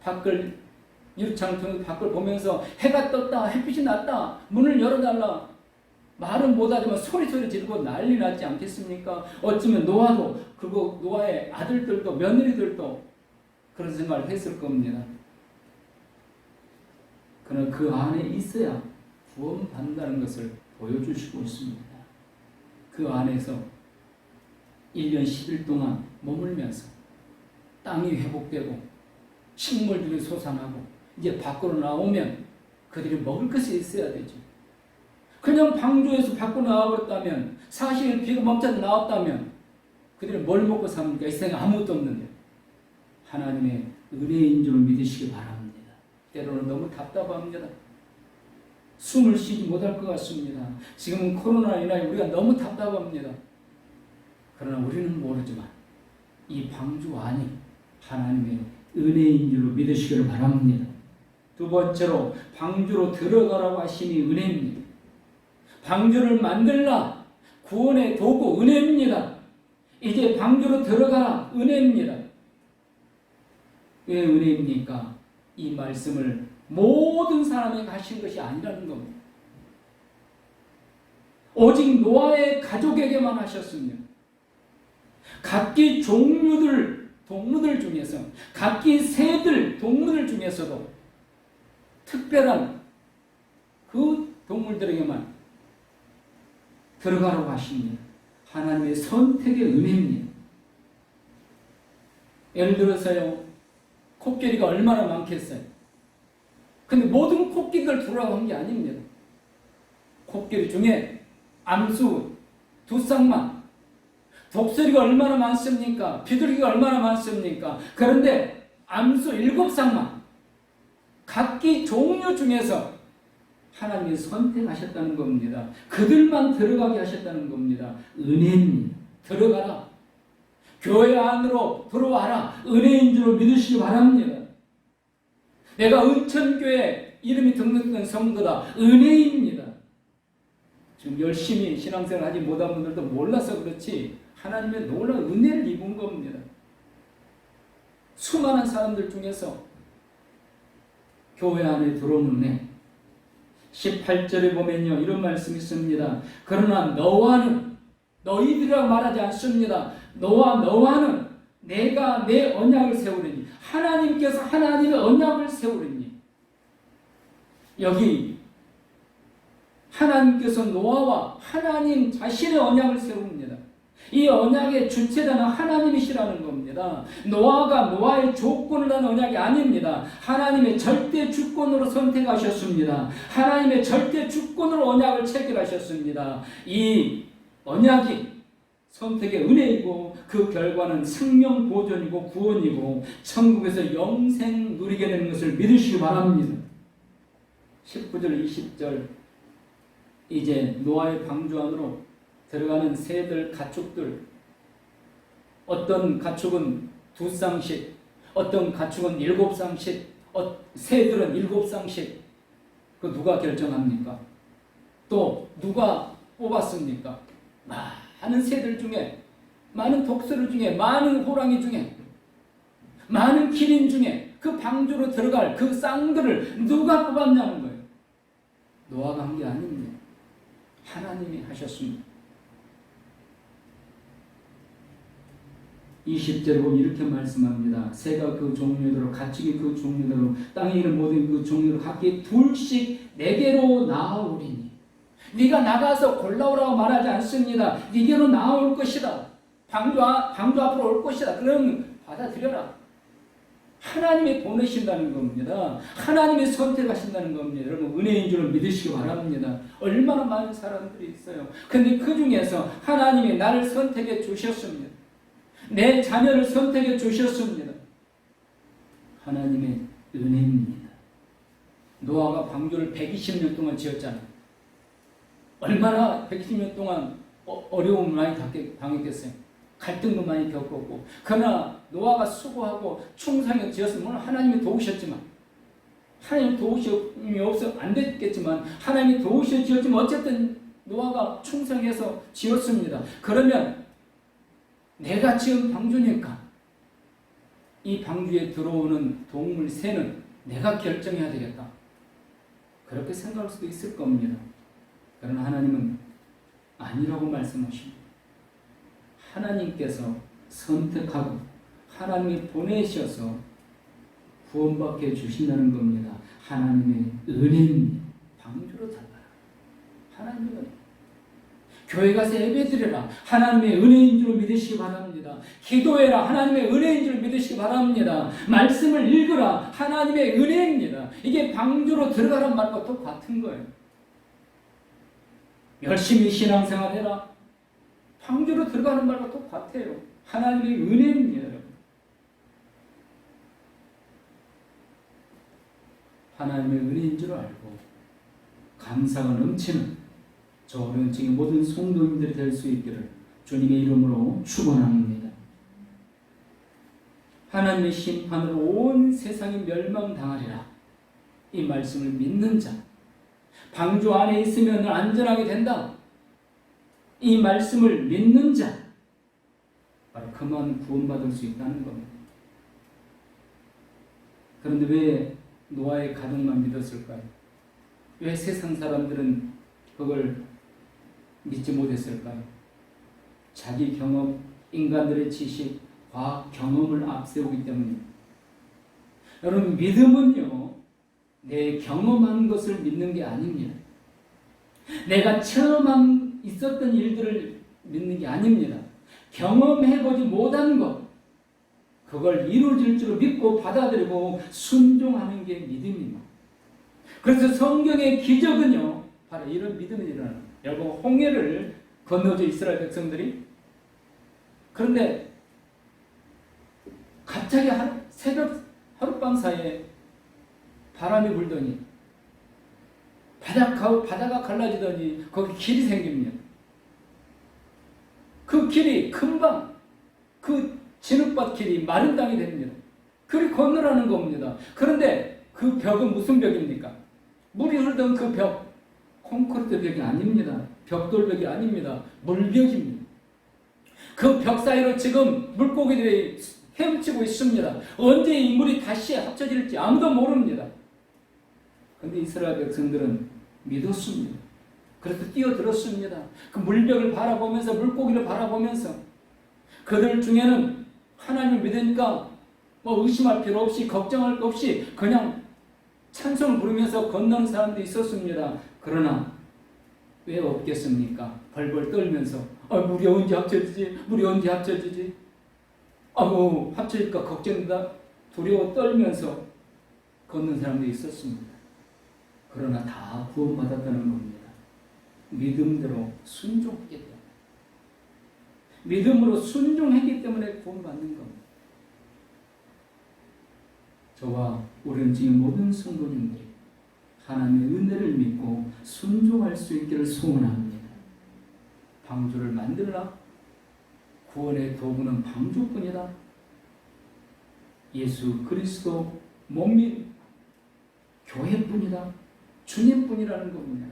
Speaker 1: 밖을 유리창을 통해 밖을 보면서 해가 떴다, 햇빛이 났다, 문을 열어달라. 말은 못하지만 소리 지르고 난리 났지 않겠습니까? 어쩌면 노아도, 그리고 노아의 아들들도 며느리들도 그런 생각을 했을 겁니다. 그러나 그 안에 있어야 구원받는다는 것을 보여주시고 있습니다. 그 안에서 1년 10일 동안 머물면서 땅이 회복되고 식물들이 솟아나고 이제 밖으로 나오면 그들이 먹을 것이 있어야 되죠. 그냥 방주에서 밖으로 나와버렸다면, 40일 비가 멈춰서 나왔다면 그들이 뭘 먹고 삽니까? 이 세상에 아무것도 없는데. 하나님의 은혜인 줄 믿으시기 바랍니다. 때로는 너무 답답합니다. 숨을 쉬지 못할 것 같습니다. 지금은 코로나 인하여 우리가 너무 답답합니다. 그러나 우리는 모르지만 이 방주 안이 하나님의 은혜인 줄로 믿으시기를 바랍니다. 두 번째로 방주로 들어가라고 하심이 은혜입니다. 방주를 만들라 구원의 도구 은혜입니다. 이제 방주로 들어가라 은혜입니다. 왜 은혜입니까? 이 말씀을 모든 사람에게 하신 것이 아니라는 겁니다. 오직 노아의 가족에게만 하셨습니다. 각기 종류들 동물들 중에서 각기 새들 동물들 중에서도 특별한 그 동물들에게만 들어가라고 하십니다. 하나님의 선택의 은혜입니다. 예를 들어서요, 코끼리가 얼마나 많겠어요? 근데 모든 코끼리를 들어가고 한 게 아닙니다. 코끼리 중에 암수 2쌍만, 독수리가 얼마나 많습니까? 비둘기가 얼마나 많습니까? 그런데 암수 7쌍만, 각기 종류 중에서 하나님이 선택하셨다는 겁니다. 그들만 들어가게 하셨다는 겁니다. 은혜입니다. 들어가라. 교회 안으로 들어와라. 은혜인 줄 믿으시기 바랍니다. 내가 은천교회 이름이 등록된 성도다. 은혜입니다. 지금 열심히 신앙생활 하지 못한 분들도 몰라서 그렇지 하나님의 놀라운 은혜를 입은 겁니다. 수많은 사람들 중에서 교회 안에 들어오는 애 18절에 보면요 이런 말씀이 있습니다. 그러나 너와는 너희들이라고 말하지 않습니다. 너와는 내가 내 언약을 세우리니 하나님께서 하나님의 언약을 세우리니 여기 하나님께서 노아와 하나님 자신의 언약을 세웁니다. 이 언약의 주체자는 하나님이시라는 겁니다. 노아가 노아의 조건을 한 언약이 아닙니다. 하나님의 절대 주권으로 선택하셨습니다. 하나님의 절대 주권으로 언약을 체결하셨습니다. 이 언약이 선택의 은혜이고 그 결과는 생명 보존이고 구원이고 천국에서 영생 누리게 되는 것을 믿으시기 바랍니다. 19절 20절 이제 노아의 방주 안으로 들어가는 새들, 가축들 어떤 가축은 2쌍씩 어떤 가축은 7쌍씩 새들은 7쌍씩 그 누가 결정합니까? 또 누가 뽑았습니까? 많은 새들 중에 많은 독수리 중에 많은 호랑이 중에 많은 기린 중에 그 방주로 들어갈 그 쌍들을 누가 뽑았냐는 거예요. 노아가 한 게 아닙니다. 하나님이 하셨습니다. 20절에 보면 이렇게 말씀합니다. 새가 그 종류대로 가축이 그 종류대로 땅에 있는 모든 그 종류로 각기 둘씩 내게로 나아오리니 네가 나가서 골라오라고 말하지 않습니다. 네게로 나올 것이다. 방주 앞으로 올 것이다. 그럼 받아들여라. 하나님이 보내신다는 겁니다. 하나님이 선택하신다는 겁니다. 여러분 은혜인 줄 믿으시기 바랍니다. 얼마나 많은 사람들이 있어요. 근데 그 중에서 하나님이 나를 선택해 주셨습니다. 내 자녀를 선택해 주셨습니다. 하나님의 은혜입니다. 노아가 방주를 120년 동안 지었잖아요. 얼마나 120년 동안 어려움을 많이 당했겠어요. 갈등도 많이 겪었고 그러나 노아가 수고하고 충성해 지었으면 하나님이 도우셨지만 하나님 도우심이 없어 안 됐겠지만 하나님이 도우셔 지었지만 어쨌든 노아가 충성해서 지었습니다. 그러면 내가 지은 방주니까 이 방주에 들어오는 동물 새는 내가 결정해야 되겠다. 그렇게 생각할 수도 있을 겁니다. 그러나 하나님은 아니라고 말씀하십니다. 하나님께서 선택하고 하나님이 보내셔서 구원받게 해주신다는 겁니다. 하나님의 은혜입니다. 방주로 들어가라. 하나님의 은혜. 교회 가서 예배드려라. 하나님의 은혜인 줄 믿으시기 바랍니다. 기도해라. 하나님의 은혜인 줄 믿으시기 바랍니다. 말씀을 읽으라. 하나님의 은혜입니다. 이게 방주로 들어가란 말과 똑같은 거예요. 열심히 신앙생활 해라. 방주로 들어가는 말과 똑같아요. 하나님의 은혜입니다. 하나님의 은혜인 줄 알고 감사가 넘치는 저는 지금 모든 성도님들이 될 수 있기를 주님의 이름으로 축원합니다. 하나님의 심판으로 온 세상이 멸망당하리라. 이 말씀을 믿는 자, 방주 안에 있으면 안전하게 된다. 이 말씀을 믿는 자, 바로 그만 구원받을 수 있다는 겁니다. 그런데 왜 노아의 가족만 믿었을까요? 왜 세상 사람들은 그걸 믿지 못했을까요? 자기 경험, 인간들의 지식, 과학 경험을 앞세우기 때문입니다. 여러분, 믿음은요, 내 경험한 것을 믿는 게 아닙니다. 내가 처음 있었던 일들을 믿는 게 아닙니다. 경험해보지 못한 것, 그걸 이루어질 줄 믿고 받아들이고 순종하는 게 믿음입니다. 그래서 성경의 기적은요, 바로 이런 믿음이 일어나는 거예요. 여러분, 홍해를 건너죠, 이스라엘 백성들이. 그런데 갑자기 하룻밤 사이에 바람이 불더니 바다가 갈라지더니 거기 길이 생깁니다. 그 길이 금방 그 진흙밭 길이 마른 땅이 됩니다. 그리 건너라는 겁니다. 그런데 그 벽은 무슨 벽입니까? 물이 흐르던 그 벽, 콘크리트 벽이 아닙니다. 벽돌벽이 아닙니다. 물벽입니다. 그 벽 사이로 지금 물고기들이 헤엄치고 있습니다. 언제 이 물이 다시 합쳐질지 아무도 모릅니다. 그런데 이스라엘 백성들은 믿었습니다. 그래서 뛰어들었습니다. 그 물벽을 바라보면서, 물고기를 바라보면서, 그들 중에는 하나님을 믿으니까 뭐 의심할 필요 없이, 걱정할 것 없이 그냥 찬송을 부르면서 건너는 사람도 있었습니다. 그러나 왜 없겠습니까? 벌벌 떨면서 물이 언제 합쳐지지? 물이 언제 합쳐지지? 합쳐질까 걱정이다, 두려워 떨면서 걷는 사람도 있었습니다. 그러나 다 구원받았다는 겁니다. 믿음대로 순종했기 때문에. 믿음으로 순종했기 때문에 구원받는 겁니다. 저와 우리는 지금 모든 성도님들이 하나님의 은혜를 믿고 순종할 수 있기를 소원합니다. 방주를 만들라. 구원의 도구는 방주뿐이다. 예수 그리스도 몸인 교회뿐이다. 주님뿐이라는 겁니다.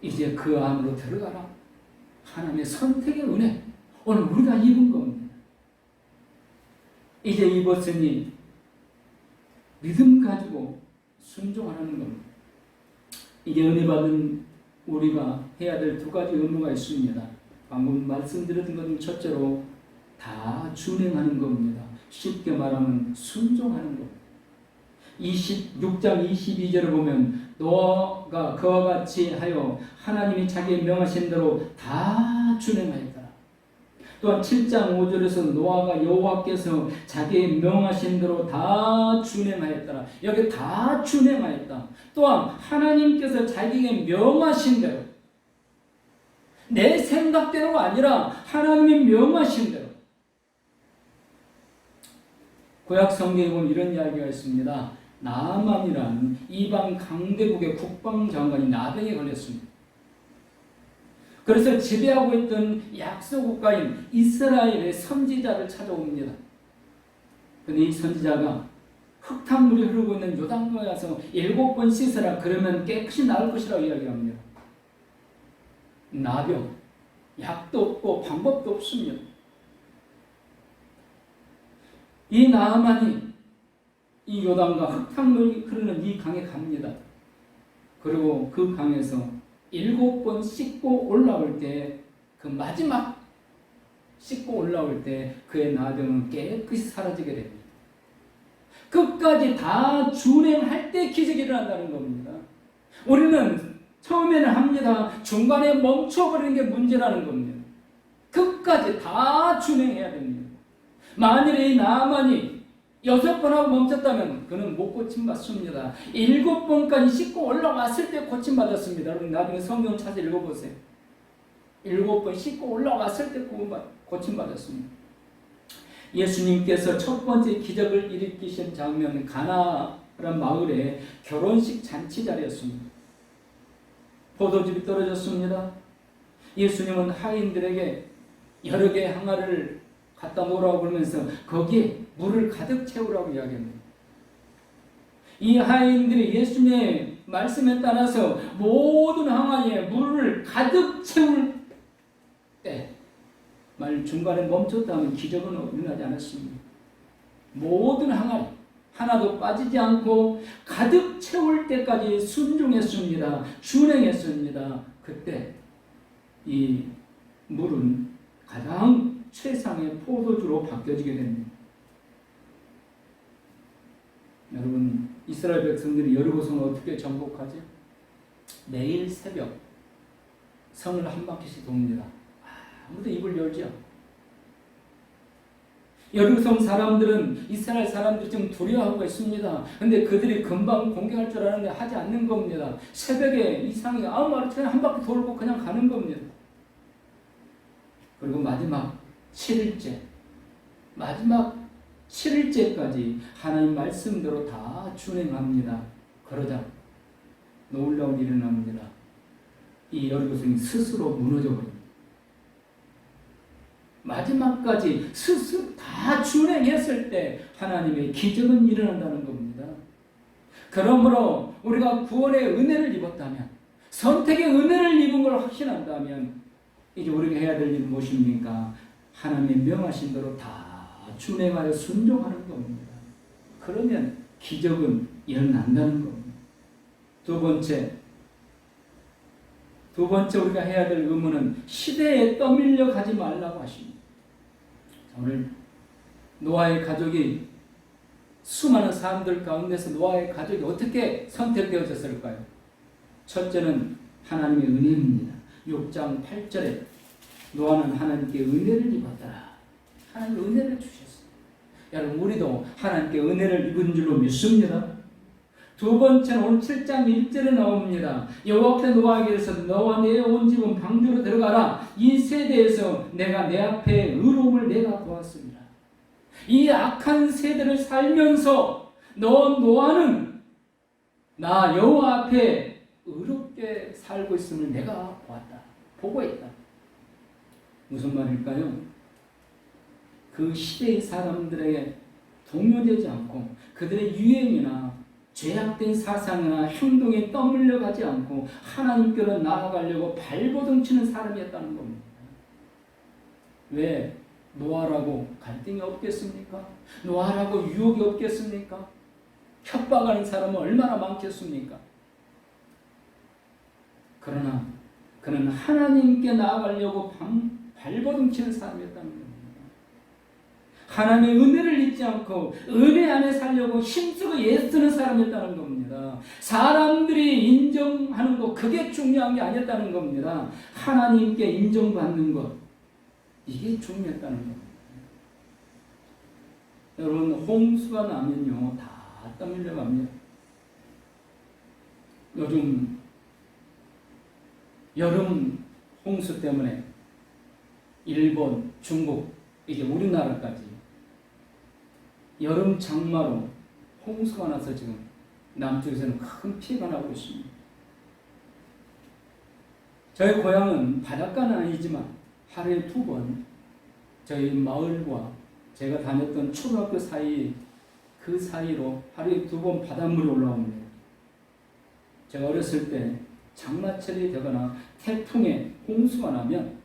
Speaker 1: 이제 그 안으로 들어가라. 하나님의 선택의 은혜, 오늘 우리가 입은 겁니다. 이제 입었으니 믿음 가지고 순종하는 겁니다. 이제 은혜 받은 우리가 해야 될 두 가지 의무가 있습니다. 방금 말씀드렸던 것은 첫째로 다 준행하는 겁니다. 쉽게 말하면 순종하는 겁니다. 26장 22절을 보면 노아가 그와 같이 하여 하나님이 자기의 명하신 대로 다 준행하였더라. 또한 7장 5절에서 노아가 여호와께서 자기의 명하신 대로 다 준행하였더라. 여기 다 준행하였다. 또한 하나님께서 자기에게 명하신 대로, 내 생각대로가 아니라 하나님이 명하신 대로. 구약 성경에 보면 이런 이야기가 있습니다. 나아만이라는 이방 강대국의 국방장관이 나병에 걸렸습니다. 그래서 지배하고 있던 약소 국가인 이스라엘의 선지자를 찾아옵니다. 그런데 이 선지자가 흙탕물이 흐르고 있는 요단강에 가서 7번 씻으라, 그러면 깨끗이 나을 것이라고 이야기합니다. 나병, 약도 없고 방법도 없습니다. 이 나아만이 이 요단과 흙탕물이 흐르는 이 강에 갑니다. 그리고 그 강에서 7번 씻고 올라올 때, 그 마지막 씻고 올라올 때 그의 나병은 깨끗이 사라지게 됩니다. 끝까지 다 준행할 때 기적이 일어난다는 겁니다. 우리는 처음에는 합니다. 중간에 멈춰버리는 게 문제라는 겁니다. 끝까지 다 준행해야 됩니다. 만일에 이 나아만이 6번 하고 멈췄다면 그는 못 고침받습니다. 7번까지 씻고 올라왔을 때 고침받았습니다. 여러분 나중에 성경 찾아 읽어보세요. 7번 씻고 올라왔을 때 고침받았습니다. 예수님께서 첫 번째 기적을 일으키신 장면은 가나 마을에 결혼식 잔치 자리였습니다. 포도즙이 떨어졌습니다. 예수님은 하인들에게 여러 개의 항아리를 갖다 놓으라고 그러면서 거기에 물을 가득 채우라고 이야기합니다. 이 하인들이 예수님의 말씀에 따라서 모든 항아리에 물을 가득 채울 때, 말 중간에 멈췄다 하면 기적은 일어나지 않았습니다. 모든 항아리 하나도 빠지지 않고 가득 채울 때까지 순종했습니다. 준행했습니다. 그때 이 물은 가장 최상의 포도주로 바뀌어지게 됩니다. 여러분, 이스라엘 백성들이 여리고성을 어떻게 정복하죠? 매일 새벽 성을 한 바퀴씩 돕니다. 아무도 입을 열지 않고. 여리고성 사람들은 이스라엘 사람들이 좀 두려워하고 있습니다. 근데 그들이 금방 공격할 줄 아는데 하지 않는 겁니다. 새벽에 이상이 아무 말 없이 한 바퀴 돌고 그냥 가는 겁니다. 그리고 마지막 7일째까지 하나님 말씀대로 다 준행합니다. 그러자 놀라운 일이 일어납니다. 이 여리고성이 스스로 무너져 버립니다. 마지막까지 스스로 다 준행했을 때 하나님의 기적은 일어난다는 겁니다. 그러므로 우리가 구원의 은혜를 입었다면, 선택의 은혜를 입은 걸 확신한다면 이제 우리가 해야 될 일은 무엇입니까? 하나님의 명하신 대로 다 준행하여 순종하는 겁니다. 그러면 기적은 일어난다는 겁니다. 두 번째 우리가 해야 될 의무는 시대에 떠밀려 가지 말라고 하십니다. 오늘 노아의 가족이, 수많은 사람들 가운데서 노아의 가족이 어떻게 선택되어졌을까요? 첫째는 하나님의 은혜입니다. 6장 8절에 노아는 하나님께 은혜를 입었더라. 하나님 은혜를 주셨어요. 여러분, 우리도 하나님께 은혜를 입은 줄로 믿습니다. 두 번째는 오늘 7장 1절에 나옵니다. 여호와께서 노아에게 이르시되 너와 내 온 집은 방주로 들어가라. 이 세대에서 내가 내 앞에 의로움을 내가 보았습니다. 이 악한 세대를 살면서 노아는 나 여호와 앞에 의롭게 살고 있음을 내가 보았다. 보고 있다. 무슨 말일까요? 그 시대의 사람들에게 동요되지 않고 그들의 유행이나 죄악된 사상이나 행동에 떠밀려 가지 않고 하나님께로 나아가려고 발버둥치는 사람이었다는 겁니다. 왜? 노아라고 갈등이 없겠습니까? 노아라고 유혹이 없겠습니까? 협박하는 사람은 얼마나 많겠습니까? 그러나 그는 하나님께 나아가려고 발버둥치는 사람이었다는 겁니다. 하나님의 은혜를 잊지 않고 은혜 안에 살려고 힘쓰고 애쓰는 사람이었다는 겁니다. 사람들이 인정하는 것, 그게 중요한 게 아니었다는 겁니다. 하나님께 인정받는 것, 이게 중요했다는 겁니다. 여러분, 홍수가 나면요 다 떠밀려 갑니다. 요즘 여름 홍수 때문에 일본, 중국, 이제 우리나라까지 여름 장마로 홍수가 나서 지금 남쪽에서는 큰 피해가 나고 있습니다. 저희 고향은 바닷가는 아니지만 하루에 2번 저희 마을과 제가 다녔던 초등학교 사이, 그 사이로 하루에 2번 바닷물이 올라옵니다. 제가 어렸을 때 장마철이 되거나 태풍에 홍수가 나면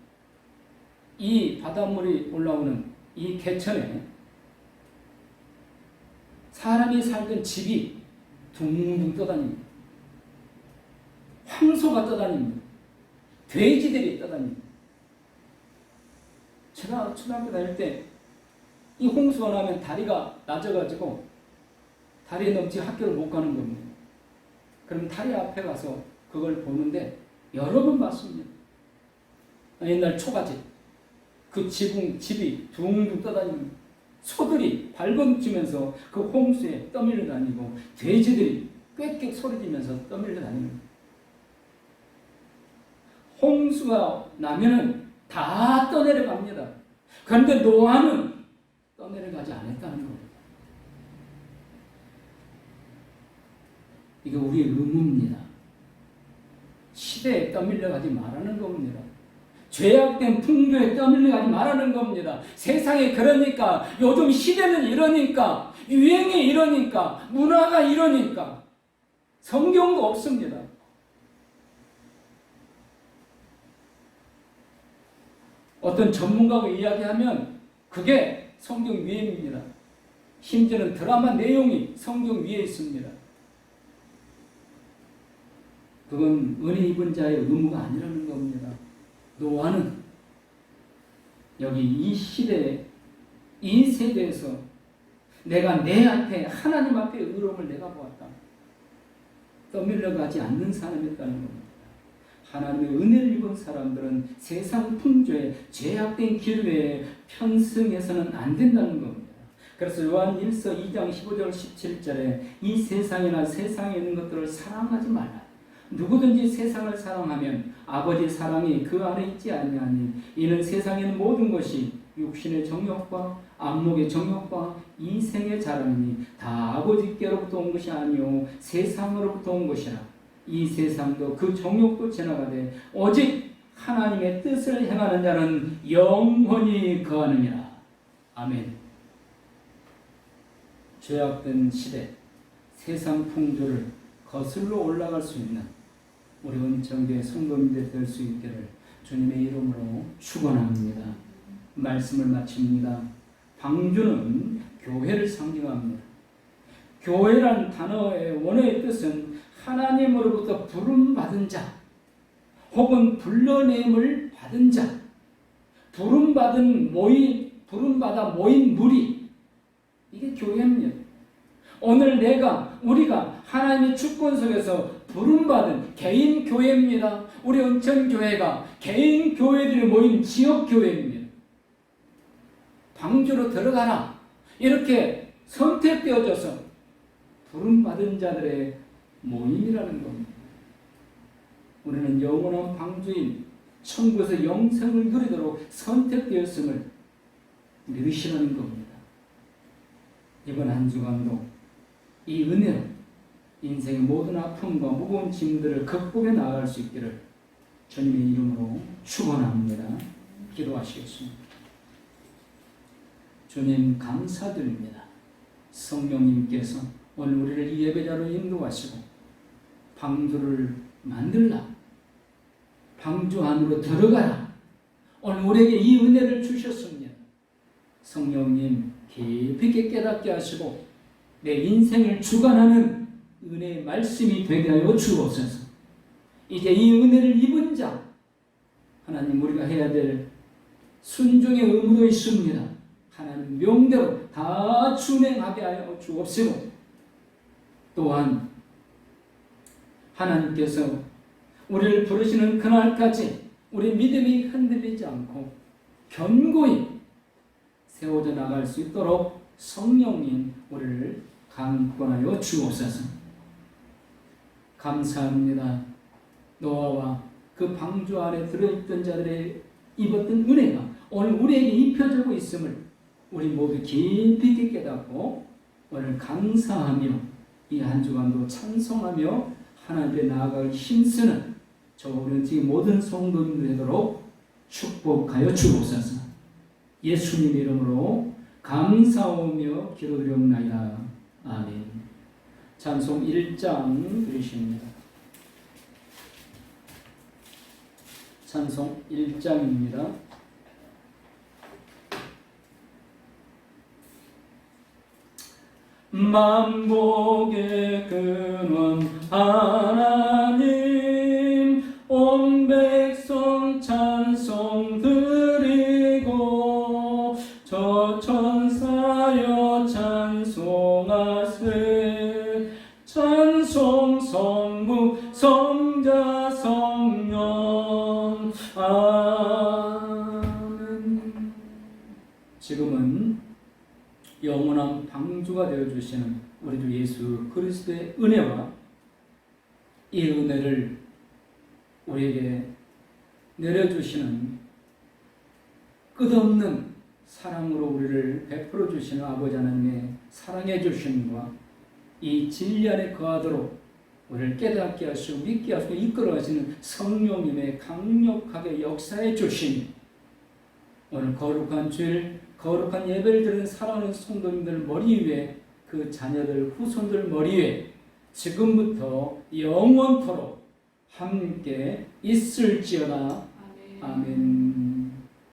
Speaker 1: 이 바닷물이 올라오는 이 개천에 사람이 살던 집이 둥둥 떠다닙니다. 황소가 떠다닙니다. 돼지들이 떠다닙니다. 제가 초등학교 다닐 때 이 홍수가 나면 다리가 낮아가지고 다리에 넘치 학교를 못 가는 겁니다. 그럼 다리 앞에 가서 그걸 보는데 여러 번 봤습니다. 옛날 초가집, 그 집이 둥둥 떠다닙니다. 소들이 발버둥치면서 그 홍수에 떠밀려 다니고 돼지들이 꽥꽥 소리지면서 떠밀려 다닙니다. 홍수가 나면은 다 떠내려갑니다. 그런데 노아는 떠내려가지 않았다는 겁니다. 이게 우리의 의무입니다. 시대에 떠밀려가지 말라는 겁니다. 죄악된 풍조에 떠밀려가지 말라는 겁니다. 세상에 그러니까, 요즘 시대는 이러니까, 유행이 이러니까, 문화가 이러니까 성경도 없습니다. 어떤 전문가가 이야기하면 그게 성경 위에입니다. 심지어는 드라마 내용이 성경 위에 있습니다. 그건 은혜 입은 자의 의무가 아니라는 겁니다. 노아는 여기 이 시대에, 이 세대에서 내가 내 앞에, 하나님 앞에 의로움을 내가 보았다. 떠밀려가지 않는 사람이었다는 겁니다. 하나님의 은혜를 입은 사람들은 세상 풍조에, 죄악된 기류에 편승해서는 안 된다는 겁니다. 그래서 요한 1서 2장 15절 17절에 이 세상이나 세상에 있는 것들을 사랑하지 말라. 누구든지 세상을 사랑하면 아버지 사랑이 그 안에 있지 아니하니 이는 세상에 있는 모든 것이 육신의 정욕과 안목의 정욕과 이생의 자랑이니 다 아버지께로부터 온 것이 아니요 세상으로부터 온 것이라. 이 세상도 그 정욕도 지나가되 오직 하나님의 뜻을 행하는 자는 영원히 거하느니라. 아멘. 죄악된 시대, 세상 풍조를 거슬러 올라갈 수 있는 우리 은총교회 성도님들 될 수 있기를 주님의 이름으로 축원합니다. 말씀을 마칩니다. 방주는 교회를 상징합니다. 교회란 단어의 원어의 뜻은 하나님으로부터 부름받은 자 혹은 불러냄을 받은 자, 부름받아 모인 무리, 이게 교회입니다. 오늘 우리가 하나님의 주권 속에서 부름받은 개인 교회입니다. 우리 은천교회가 개인 교회들이 모인 지역 교회입니다. 방주로 들어가라 이렇게 선택되어져서 부름받은 자들의 모임이라는 겁니다. 우리는 영원한 방주인 천국에서 영생을 누리도록 선택되었음을 믿으시라는 겁니다. 이번 한 주간도 이 은혜로 인생의 모든 아픔과 무거운 짐들을 극복해 나아갈 수 있기를 주님의 이름으로 축원합니다. 기도하시겠습니다. 주님 감사드립니다. 성령님께서 오늘 우리를 이 예배자로 인도하시고 방주를 만들라, 방주 안으로 들어가라, 오늘 우리에게 이 은혜를 주셨습니다. 성령님 깊이 있게 깨닫게 하시고 내 인생을 주관하는 은혜의 말씀이 되게 하여 주옵소서. 이제 이 은혜를 입은 자, 하나님 우리가 해야 될 순종의 의무도 있습니다. 하나님 명대로 다 준행하게 하여 주옵시고, 또한 하나님께서 우리를 부르시는 그날까지 우리 믿음이 흔들리지 않고 견고히 세워져 나갈 수 있도록 성령님 우리를 강권하여 주옵소서. 감사합니다. 노아와 그 방주 안에 들어있던 자들의 입었던 은혜가 오늘 우리에게 입혀지고 있음을 우리 모두 깊이 있게 깨닫고 오늘 감사하며 이 한 주간도 찬송하며 하나님께 나아갈 힘쓰는 저 우리 지금 모든 성도님들 되도록 축복하여 주옵소서. 예수님 이름으로 감사하며 기도드리옵나이다. 아멘. 찬송 1장 드리십니다. 찬송 1장입니다. 만복의 근원 하나님, 온 백성 찬송 드리고 저 천사여 찬송하세. 찬송 성부 성자 성령. 아멘. 지금은 영원한 방주가 되어주시는 우리 주 예수 그리스도의 은혜와 이 은혜를 우리에게 내려주시는 끝없는 사랑으로 우리를 베풀어 주시는 아버지 하나님의 사랑해 주심과 이 진리 안에 거하도록 우리를 깨닫게 하시고 믿게 하시고 이끌어 가시는 성령님의 강력하게 역사해 주신 오늘 거룩한 주일 거룩한 예배를 드리는 사랑하는 성도님들 머리 위에 그 자녀들 후손들 머리 위에 지금부터 영원토록 함께 있을지어다.
Speaker 3: 아멘.
Speaker 1: 아멘.